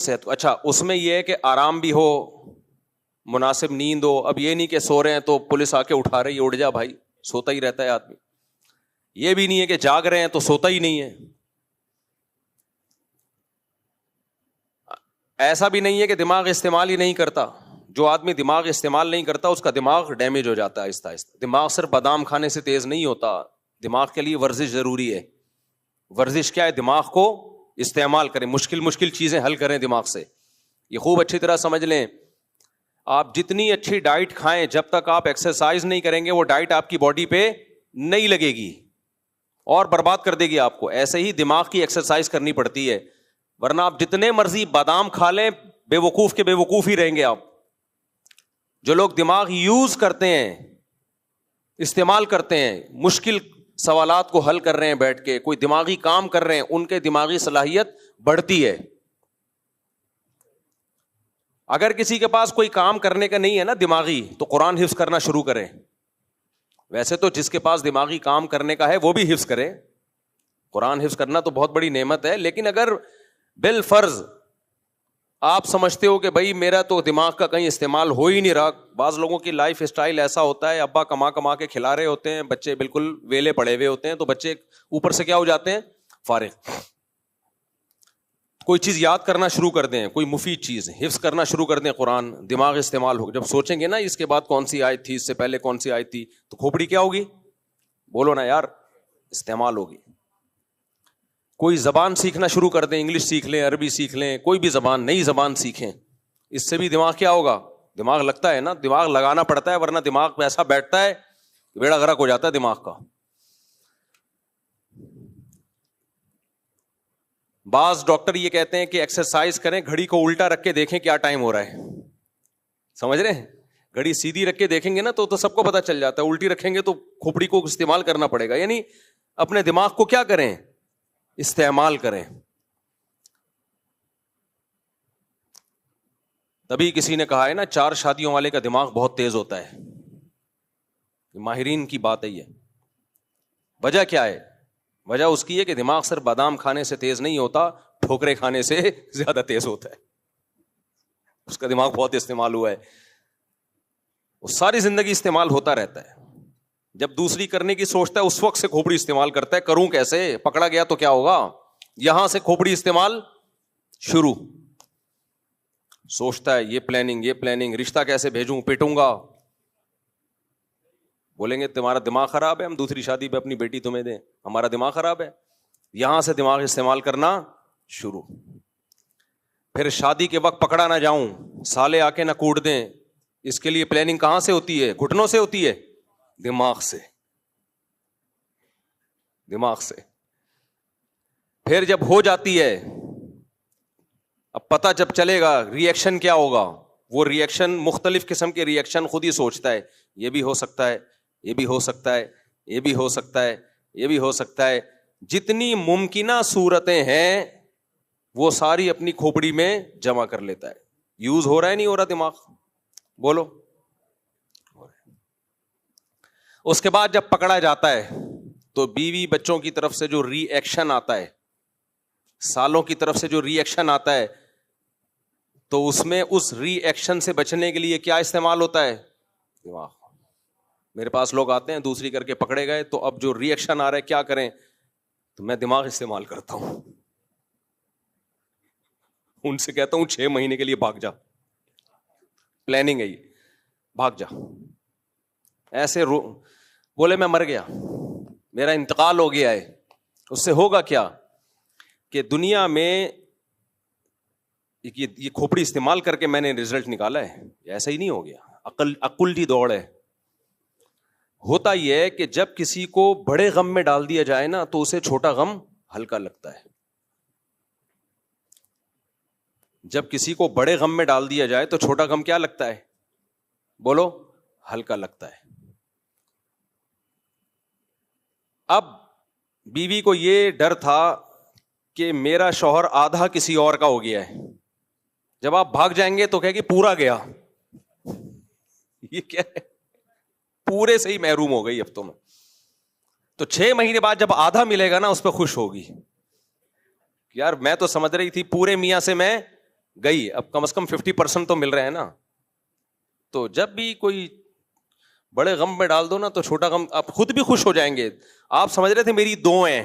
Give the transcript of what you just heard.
صحت. اچھا اس میں یہ ہے کہ آرام بھی ہو, مناسب نیند ہو. اب یہ نہیں کہ سو رہے ہیں تو پولیس آ کے اٹھا رہی ہے, اٹھ جا بھائی, سوتا ہی رہتا ہے آدمی. یہ بھی نہیں ہے کہ جاگ رہے ہیں تو سوتا ہی نہیں ہے. ایسا بھی نہیں ہے کہ دماغ استعمال ہی نہیں کرتا. جو آدمی دماغ استعمال نہیں کرتا اس کا دماغ ڈیمیج ہو جاتا ہے آہستہ آہستہ. دماغ صرف بادام کھانے سے تیز نہیں ہوتا, دماغ کے لیے ورزش ضروری ہے. ورزش کیا ہے؟ دماغ کو استعمال کریں, مشکل چیزیں حل کریں دماغ سے. یہ خوب اچھی طرح سمجھ لیں. آپ جتنی اچھی ڈائٹ کھائیں, جب تک آپ ایکسرسائز نہیں کریں گے وہ ڈائٹ آپ کی باڈی پہ نہیں لگے گی اور برباد کر دے گی آپ کو. ایسے ہی دماغ کی ایکسرسائز کرنی پڑتی ہے, ورنہ آپ جتنے مرضی بادام کھا لیں بے وقوف کے بے وقوف ہی رہیں گے آپ. جو لوگ دماغ یوز کرتے ہیں, استعمال کرتے ہیں, مشکل سوالات کو حل کر رہے ہیں بیٹھ کے, کوئی دماغی کام کر رہے ہیں, ان کے دماغی صلاحیت بڑھتی ہے. اگر کسی کے پاس کوئی کام کرنے کا نہیں ہے نا دماغی, تو قرآن حفظ کرنا شروع کریں. ویسے تو جس کے پاس دماغی کام کرنے کا ہے وہ بھی حفظ کرے. قرآن حفظ کرنا تو بہت بڑی نعمت ہے, لیکن اگر بالفرض آپ سمجھتے ہو کہ بھائی میرا تو دماغ کا کہیں استعمال ہو ہی نہیں رہا. بعض لوگوں کی لائف اسٹائل ایسا ہوتا ہے, ابا کما کے کھلا رہے ہوتے ہیں, بچے بالکل ویلے پڑے ہوئے ہوتے ہیں, تو بچے اوپر سے کیا ہو جاتے ہیں؟ فارغ. کوئی چیز یاد کرنا شروع کر دیں, کوئی مفید چیز حفظ کرنا شروع کر دیں, قرآن, دماغ استعمال ہو. جب سوچیں گے نا اس کے بعد کون سی آیت تھی, اس سے پہلے کون سی آیت تھی, تو کھوپڑی کیا ہوگی؟ بولو نا یار, استعمال ہوگی. کوئی زبان سیکھنا شروع کر دیں, انگلش سیکھ لیں, عربی سیکھ لیں, کوئی بھی زبان, نئی زبان سیکھیں. اس سے بھی دماغ کیا ہوگا؟ دماغ لگتا ہے نا, دماغ لگانا پڑتا ہے, ورنہ دماغ ایسا بیٹھتا ہے بیڑا غرق ہو جاتا ہے دماغ کا. بعض ڈاکٹر یہ کہتے ہیں کہ ایکسرسائز کریں, گھڑی کو الٹا رکھ کے دیکھیں کیا ٹائم ہو رہا ہے. سمجھ رہے ہیں؟ گھڑی سیدھی رکھ کے دیکھیں گے نا تو سب کو پتا چل جاتا ہے, الٹی رکھیں گے تو کھوپڑی کو استعمال کرنا پڑے گا. یعنی اپنے دماغ کو کیا کریں؟ استعمال کریں. تبھی کسی نے کہا ہے نا 4 شادیوں والے کا دماغ بہت تیز ہوتا ہے. ماہرین کی بات ہے یہ. وجہ کیا ہے؟ وجہ اس کی ہے کہ دماغ صرف بادام کھانے سے تیز نہیں ہوتا, ٹھوکرے کھانے سے زیادہ تیز ہوتا ہے. اس کا دماغ بہت استعمال ہوا ہے, وہ ساری زندگی استعمال ہوتا رہتا ہے. جب دوسری کرنے کی سوچتا ہے اس وقت سے کھوپڑی استعمال کرتا ہے, کروں کیسے, پکڑا گیا تو کیا ہوگا. یہاں سے کھوپڑی استعمال شروع. سوچتا ہے یہ پلاننگ, رشتہ کیسے بھیجوں, پیٹوں گا. بولیں گے تمہارا دماغ خراب ہے, ہم دوسری شادی پہ اپنی بیٹی تمہیں دیں, ہمارا دماغ خراب ہے. یہاں سے دماغ استعمال کرنا شروع. پھر شادی کے وقت پکڑا نہ جاؤں, سالے آ کے نہ کوٹ دیں. اس کے لیے پلاننگ کہاں سے ہوتی ہے؟ گھٹنوں سے ہوتی ہے, دماغ سے. پھر جب ہو جاتی ہے, اب پتہ جب چلے گا ری ایکشن کیا ہوگا. وہ ری ایکشن, مختلف قسم کے ری ایکشن خود ہی سوچتا ہے, یہ بھی ہو سکتا ہے, یہ بھی ہو سکتا ہے, یہ بھی ہو سکتا ہے, یہ بھی ہو سکتا ہے. جتنی ممکنہ صورتیں ہیں وہ ساری اپنی کھوپڑی میں جمع کر لیتا ہے. یوز ہو رہا ہے نہیں ہو رہا دماغ؟ بولو. اس کے بعد جب پکڑا جاتا ہے تو بیوی بچوں کی طرف سے جو ری ایکشن آتا ہے, سالوں کی طرف سے جو ری ایکشن آتا ہے, تو اس میں اس ری ایکشن سے بچنے کے لیے کیا استعمال ہوتا ہے؟ دماغ. میرے پاس لوگ آتے ہیں دوسری کر کے پکڑے گئے, تو اب جو ری ایکشن آ رہا ہے کیا کریں, تو میں دماغ استعمال کرتا ہوں. ان سے کہتا ہوں 6 مہینے کے لیے بھاگ جا, پلاننگ ہے یہ, بھاگ جا. ایسے بولے میں مر گیا, میرا انتقال ہو گیا ہے. اس سے ہوگا کیا کہ دنیا میں یہ کھوپڑی استعمال کر کے میں نے رزلٹ نکالا ہے, ایسا ہی نہیں ہو گیا. عقل کی دوڑ ہے. ہوتا یہ ہے کہ جب کسی کو بڑے غم میں ڈال دیا جائے نا تو اسے چھوٹا غم ہلکا لگتا ہے. جب کسی کو بڑے غم میں ڈال دیا جائے تو چھوٹا غم کیا لگتا ہے؟ بولو, ہلکا لگتا ہے. اب بیوی کو یہ ڈر تھا کہ میرا شوہر آدھا کسی اور کا ہو گیا ہے. جب آپ بھاگ جائیں گے تو کہے گی پورا گیا. یہ کیا ہے؟ پورے سے ہی محروم ہو گئی اب تم. تو 6 مہینے بعد جب آدھا ملے گا نا اس پہ خوش ہوگی. یار میں تو سمجھ رہی تھی پورے میاں سے میں گئی, اب کم از کم 50% تو مل رہے ہیں نا. تو جب بھی کوئی بڑے غم میں ڈال دو نا تو چھوٹا غم آپ خود بھی خوش ہو جائیں گے. آپ سمجھ رہے تھے میری 2 ہیں,